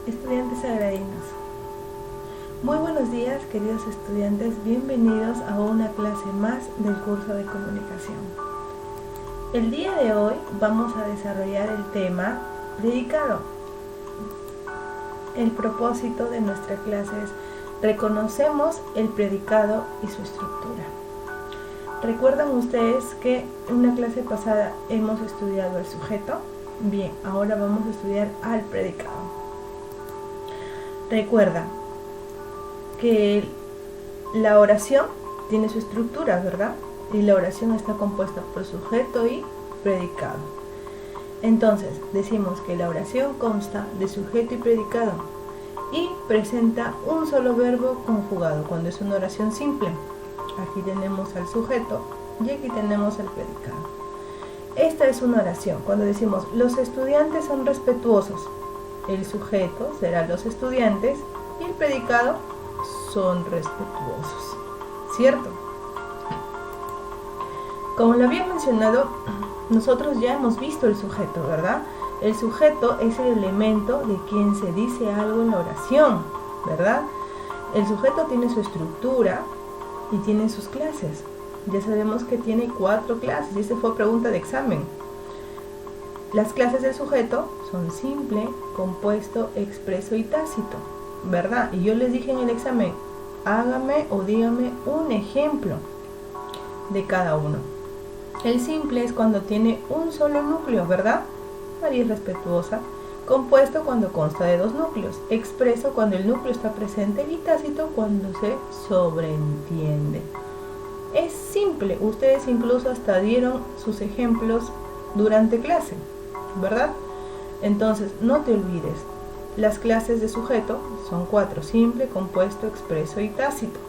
Estudiantes sagradinos. Muy buenos días, queridos estudiantes, bienvenidos a una clase más del curso de comunicación. El día de hoy vamos a desarrollar el tema predicado. El propósito de nuestra clase es reconocemos el predicado y su estructura. ¿Recuerdan ustedes que en una clase pasada hemos estudiado el sujeto? Bien, ahora vamos a estudiar al predicado. Recuerda que la oración tiene su estructura, ¿verdad? Y la oración está compuesta por sujeto y predicado. Entonces, decimos que la oración consta de sujeto y predicado y presenta un solo verbo conjugado cuando es una oración simple. Aquí tenemos al sujeto y aquí tenemos al predicado. Esta es una oración. Cuando decimos los estudiantes son respetuosos, el sujeto será los estudiantes y el predicado son respetuosos, ¿cierto? Como lo había mencionado, nosotros ya hemos visto el sujeto, ¿verdad? El sujeto es el elemento de quien se dice algo en la oración, ¿verdad? El sujeto tiene su estructura y tiene sus clases. Ya sabemos que tiene 4 clases y esta fue pregunta de examen. Las clases del sujeto son simple, compuesto, expreso y tácito, ¿verdad? Y yo les dije en el examen, hágame o dígame un ejemplo de cada uno. El simple es cuando tiene un solo núcleo, ¿verdad? María es respetuosa. Compuesto cuando consta de 2 núcleos. Expreso cuando el núcleo está presente y tácito cuando se sobreentiende. Es simple, ustedes incluso hasta dieron sus ejemplos durante clase, ¿verdad? Entonces, no te olvides, las clases de sujeto son 4, simple, compuesto, expreso y tácito.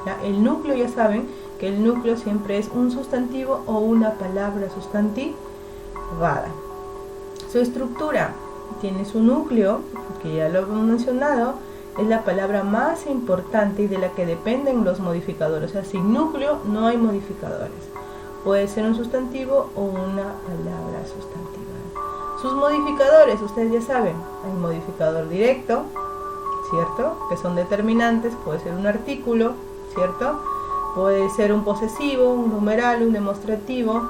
¿Ya? El núcleo, ya saben que el núcleo siempre es un sustantivo o una palabra sustantivada. Su estructura tiene su núcleo, que ya lo hemos mencionado, es la palabra más importante y de la que dependen los modificadores. O sea, sin núcleo no hay modificadores. Puede ser un sustantivo o una palabra sustantiva. Sus modificadores, ustedes ya saben, hay modificador directo, ¿cierto? Que son determinantes, puede ser un artículo, ¿cierto? Puede ser un posesivo, un numeral, un demostrativo,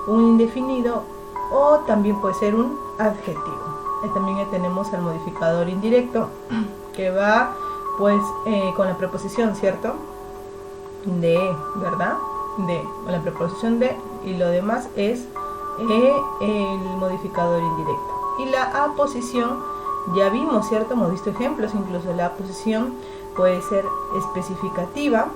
un indefinido o también puede ser un adjetivo. Y también tenemos el modificador indirecto que va pues con la preposición, ¿cierto? De, ¿verdad? De, con la preposición de, y lo demás es el modificador indirecto. Y la aposición, ya vimos, ¿cierto? Hemos visto ejemplos, incluso la aposición puede ser especificativa,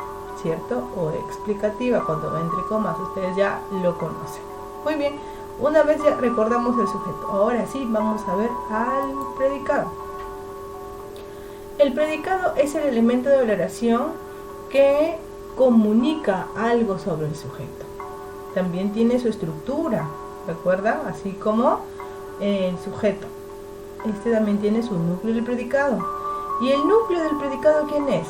¿cierto? O explicativa, cuando va entre comas, ustedes ya lo conocen. Muy bien, una vez ya recordamos el sujeto, ahora sí vamos a ver al predicado. El predicado es el elemento de la oración que comunica algo sobre el sujeto. También tiene su estructura, ¿recuerdan? Así como el sujeto. Este también tiene su núcleo del predicado. ¿Y el núcleo del predicado quién es?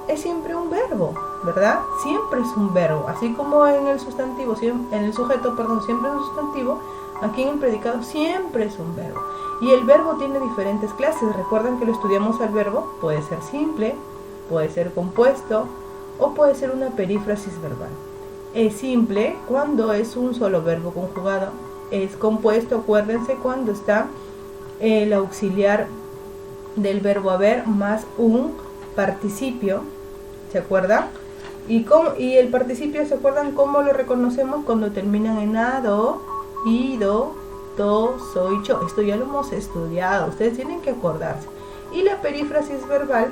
Es siempre un verbo, ¿verdad? Siempre es un verbo. Así como en el sustantivo, en el sujeto, perdón, siempre es un sustantivo, aquí en el predicado siempre es un verbo. Y el verbo tiene diferentes clases. ¿Recuerdan que lo estudiamos al verbo? Puede ser simple, puede ser compuesto o puede ser una perífrasis verbal. Es simple cuando es un solo verbo conjugado. Es compuesto, acuérdense, cuando está el auxiliar del verbo haber más un participio. ¿Se acuerdan? Y el participio, ¿se acuerdan cómo lo reconocemos? Cuando terminan en ado, ido, to, so y cho. Esto ya lo hemos estudiado, ustedes tienen que acordarse. Y la perífrasis verbal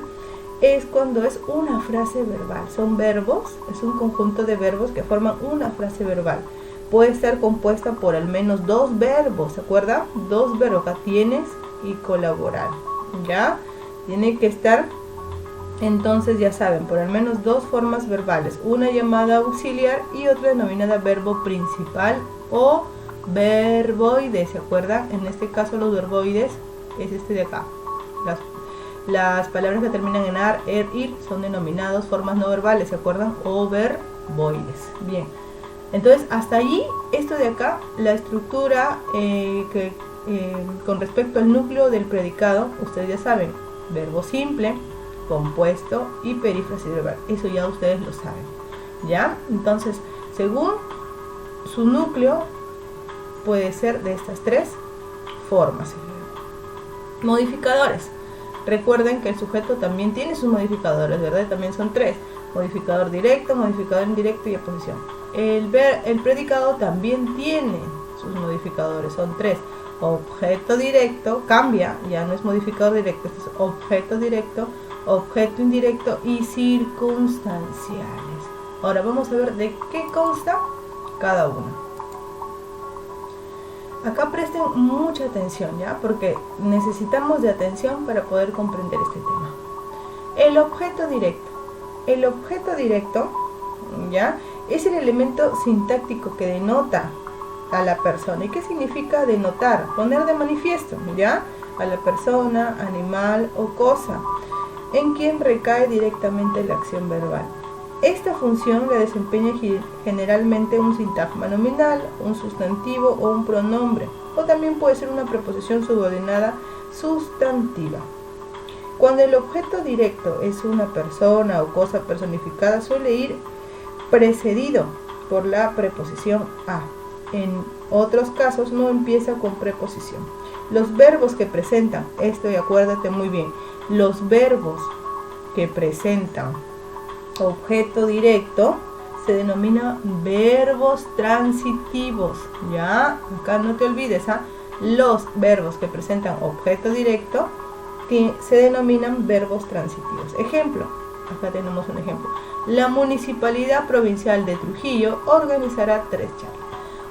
es cuando es una frase verbal. Son verbos, es un conjunto de verbos que forman una frase verbal. Puede estar compuesta por al menos 2 verbos, ¿se acuerdan? 2 verbos, tienes y colaborar. ¿Ya? Tiene que estar, entonces ya saben, por al menos 2 formas verbales. Una llamada auxiliar y otra denominada verbo principal o verboide, ¿se acuerdan? En este caso los verboides es este de acá. Las palabras que terminan en ar, ir son denominados formas no verbales, ¿se acuerdan? O verboides. Bien, entonces hasta allí, esto de acá, la estructura que con respecto al núcleo del predicado, ustedes ya saben, verbo simple, compuesto y perífrasis verbal. Eso ya ustedes lo saben, ¿ya? Entonces, según su núcleo, puede ser de estas tres formas. Modificadores. Recuerden que el sujeto también tiene sus modificadores, ¿verdad? También son tres: modificador directo, modificador indirecto y aposición. El predicado también tiene sus modificadores, son tres: objeto directo, cambia, ya no es modificador directo, este es objeto directo, objeto indirecto y circunstanciales. Ahora vamos a ver de qué consta cada uno. Acá presten mucha atención, ¿ya? Porque necesitamos de atención para poder comprender este tema. El objeto directo. El objeto directo, ¿ya?, es el elemento sintáctico que denota a la persona. ¿Y qué significa denotar? Poner de manifiesto, ¿ya?, a la persona, animal o cosa, en quien recae directamente la acción verbal. Esta función la desempeña generalmente un sintagma nominal, un sustantivo o un pronombre, o también puede ser una preposición subordinada sustantiva. Cuando el objeto directo es una persona o cosa personificada, suele ir precedido por la preposición a. En otros casos no empieza con preposición. Los verbos que presentan, esto y acuérdate muy bien, los verbos que presentan objeto directo se denomina verbos transitivos, ¿ya? Acá no te olvides, ¿ah? Los verbos que presentan objeto directo se denominan verbos transitivos. Ejemplo, acá tenemos un ejemplo: la Municipalidad Provincial de Trujillo organizará 3 charlas.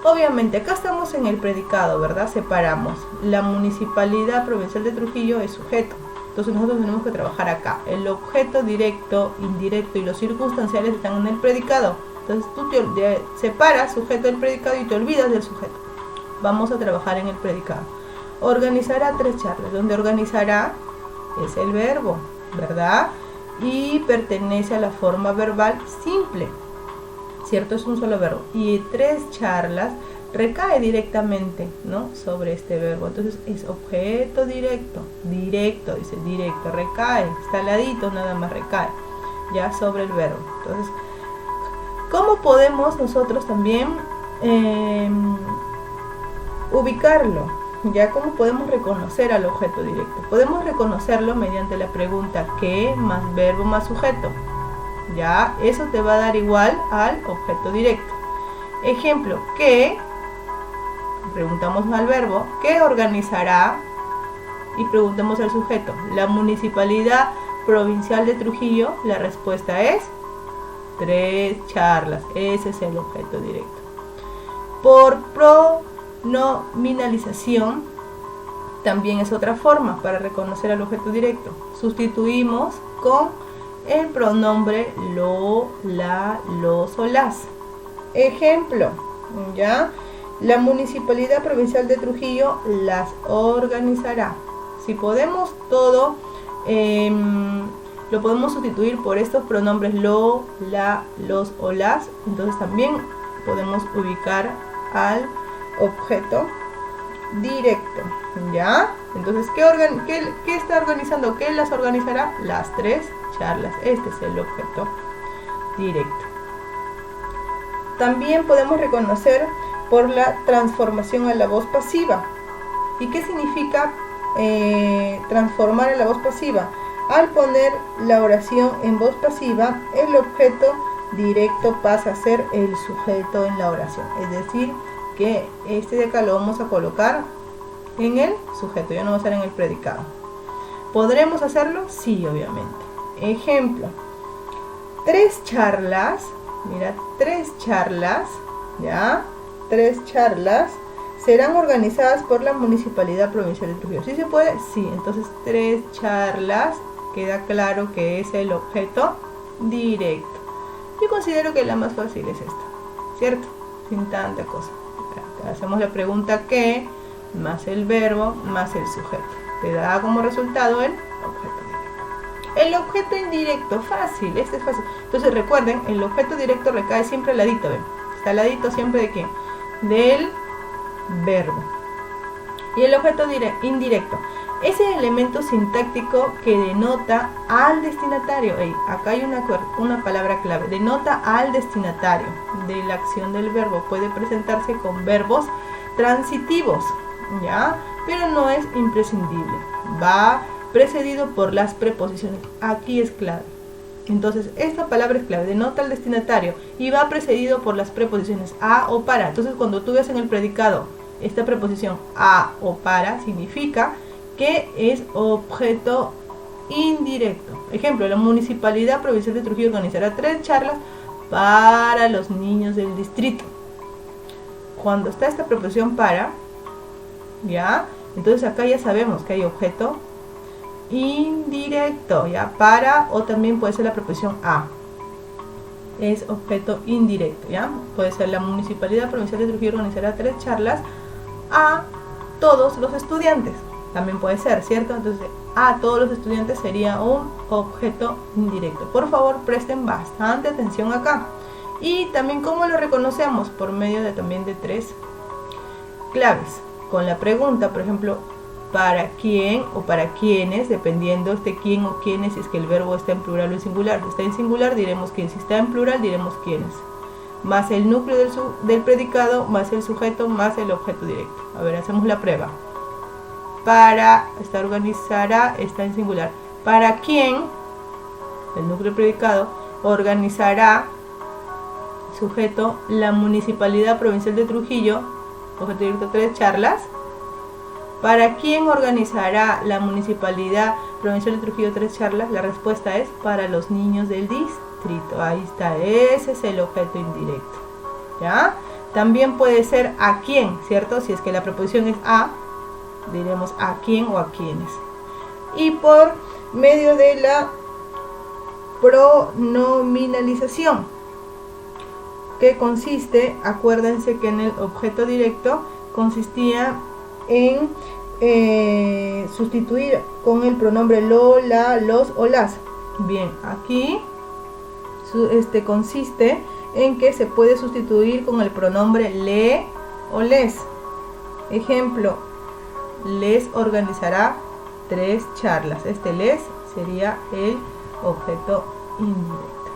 Obviamente acá estamos en el predicado, ¿verdad? Separamos. La Municipalidad Provincial de Trujillo es sujeto. Entonces nosotros tenemos que trabajar acá. El objeto directo, indirecto y los circunstanciales están en el predicado. Entonces tú te separas sujeto del predicado y te olvidas del sujeto. Vamos a trabajar en el predicado. Organizará 3 charlas. Donde organizará es el verbo, ¿verdad? Y pertenece a la forma verbal simple, ¿cierto? Es un solo verbo. Y 3 charlas recae directamente, ¿no?, sobre este verbo. Entonces es objeto directo, dice directo, recae, está al ladito, nada más recae, ya, sobre el verbo. Entonces, ¿cómo podemos nosotros también ubicarlo? ¿Ya? ¿Cómo podemos reconocer al objeto directo? Podemos reconocerlo mediante la pregunta ¿qué? Más verbo más sujeto. Ya, eso te va a dar igual al objeto directo. Ejemplo, ¿qué? Preguntamos al verbo, ¿qué organizará? Y preguntamos al sujeto, la Municipalidad Provincial de Trujillo. La respuesta es 3 charlas. Ese es el objeto directo. Por pronominalización también es otra forma para reconocer al objeto directo. Sustituimos con el pronombre lo, la, los o las. Ejemplo, ¿ya? La Municipalidad Provincial de Trujillo las organizará. Si podemos todo, lo podemos sustituir por estos pronombres lo, la, los o las. Entonces también podemos ubicar al objeto directo, ¿ya? Entonces, ¿qué está organizando? ¿Qué las organizará? Las 3 charlas. Este es el objeto directo. También podemos reconocer por la transformación a la voz pasiva. ¿Y qué significa transformar a la voz pasiva? Al poner la oración en voz pasiva, el objeto directo pasa a ser el sujeto en la oración. Es decir, que este de acá lo vamos a colocar en el sujeto, ya no va a ser en el predicado. ¿Podremos hacerlo? Sí, obviamente. Ejemplo, 3 charlas, mira, 3 charlas, ¿ya? 3 charlas serán organizadas por la Municipalidad Provincial de Trujillo. ¿Sí se puede? Sí. Entonces 3 charlas, queda claro que es el objeto directo. Yo considero que la más fácil es esta, ¿cierto? Sin tanta cosa. Hacemos la pregunta ¿qué? Más el verbo, más el sujeto. Te da como resultado el objeto directo. El objeto indirecto, fácil, este es fácil. Entonces recuerden, el objeto directo recae siempre al ladito, ¿ven? Está al ladito siempre de ¿qué? Del verbo. Y el objeto indirecto es el elemento sintáctico que denota al destinatario. Acá hay una palabra clave. Denota al destinatario de la acción del verbo. Puede presentarse con verbos transitivos, ¿ya? Pero no es imprescindible. Va precedido por las preposiciones. Aquí es clave. Entonces, esta palabra es clave. Denota al destinatario y va precedido por las preposiciones a o para. Entonces, cuando tú ves en el predicado esta preposición a o para, significa que es objeto indirecto. Ejemplo, la Municipalidad Provincial de Trujillo organizará 3 charlas para los niños del distrito. Cuando está esta preposición para, ¿ya? Entonces acá ya sabemos que hay objeto indirecto, ¿ya? Para, o también puede ser la preposición a. Es objeto indirecto, ¿ya? Puede ser la Municipalidad Provincial de Trujillo organizará 3 charlas a todos los estudiantes. También puede ser, ¿cierto? Entonces, a todos los estudiantes sería un objeto indirecto. Por favor, presten bastante atención acá. Y también, ¿cómo lo reconocemos? Por medio de también de 3 claves. Con la pregunta, por ejemplo, ¿para quién o para quiénes? Dependiendo este quién o quiénes, si es que el verbo está en plural o en singular. Si está en singular, diremos quién. Si está en plural, diremos quiénes. Más el núcleo del predicado, más el sujeto, más el objeto directo. A ver, hacemos la prueba. Para, está organizará, está en singular. ¿Para quién? El núcleo del predicado organizará, sujeto, la Municipalidad Provincial de Trujillo, objeto directo 3 charlas. ¿Para quién organizará la Municipalidad Provincial de Trujillo 3 charlas? La respuesta es para los niños del distrito. Ahí está, ese es el objeto indirecto, ¿ya? También puede ser a quién, ¿cierto? Si es que la preposición es a, diremos a quién o a quiénes. Y por medio de la pronominalización, que consiste, acuérdense que en el objeto directo consistía en sustituir con el pronombre lo, la, los o las. Bien, aquí consiste en que se puede sustituir con el pronombre le o les. Ejemplo, les organizará 3 charlas. Este les sería el objeto indirecto.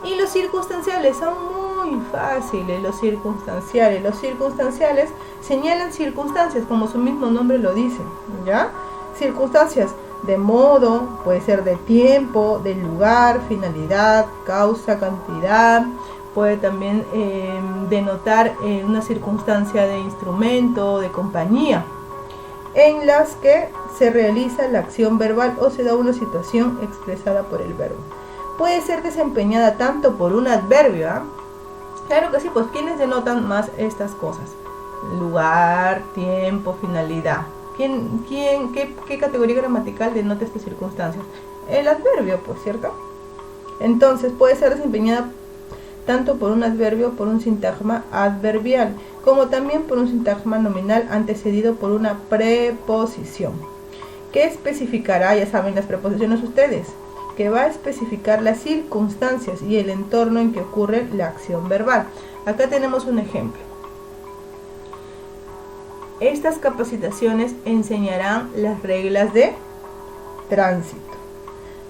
Y los circunstanciales son muy fáciles. Los circunstanciales señalan circunstancias, como su mismo nombre lo dice, ¿ya? Circunstancias de modo, puede ser de tiempo, de lugar, finalidad, causa, cantidad. Puede también denotar una circunstancia de instrumento, de compañía, en las que se realiza la acción verbal o se da una situación expresada por el verbo. Puede ser desempeñada tanto por un adverbio, ¿eh? Claro que sí, pues ¿quiénes denotan más estas cosas? Lugar, tiempo, finalidad. ¿Qué categoría gramatical denota estas circunstancias? El adverbio, pues, ¿cierto? Entonces puede ser desempeñada tanto por un adverbio, por un sintagma adverbial, como también por un sintagma nominal antecedido por una preposición, que especificará, ya saben las preposiciones ustedes, que va a especificar las circunstancias y el entorno en que ocurre la acción verbal. Acá tenemos un ejemplo. Estas capacitaciones enseñarán las reglas de tránsito.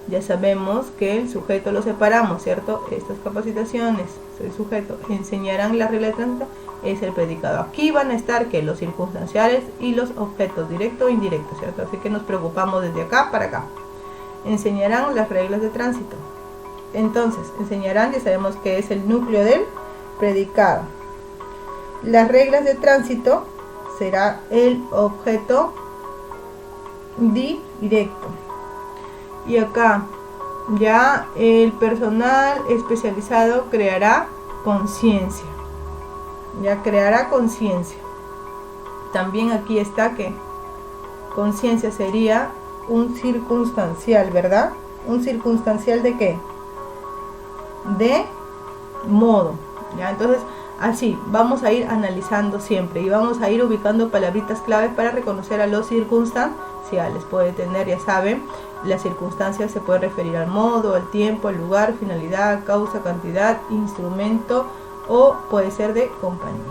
Ya sabemos que el sujeto lo separamos, ¿cierto? Estas capacitaciones, el sujeto, enseñarán las reglas de tránsito, es el predicado. Aquí van a estar que los circunstanciales y los objetos, directo e indirecto, ¿cierto? Así que nos preocupamos desde acá para acá. Enseñarán las reglas de tránsito. Entonces, enseñarán, ya sabemos que es el núcleo del predicado. Las reglas de tránsito será el objeto directo. Y acá ya el personal especializado creará conciencia. Ya creará conciencia. También aquí está que conciencia sería un circunstancial, ¿verdad? ¿Un circunstancial de qué? De modo. ¿Ya? Entonces, así vamos a ir analizando siempre y vamos a ir ubicando palabritas claves para reconocer a los circunstanciales. Puede tener, ya saben, las circunstancias se puede referir al modo, al tiempo, al lugar, finalidad, causa, cantidad, instrumento o puede ser de compañía.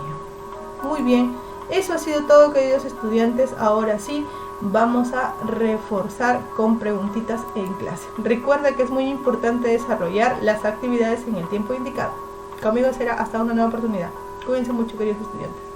Muy bien, Eso ha sido todo, queridos estudiantes. Ahora sí, vamos a reforzar con preguntitas en clase. Recuerda que es muy importante desarrollar las actividades en el tiempo indicado. Conmigo será hasta una nueva oportunidad. Cuídense mucho, queridos estudiantes.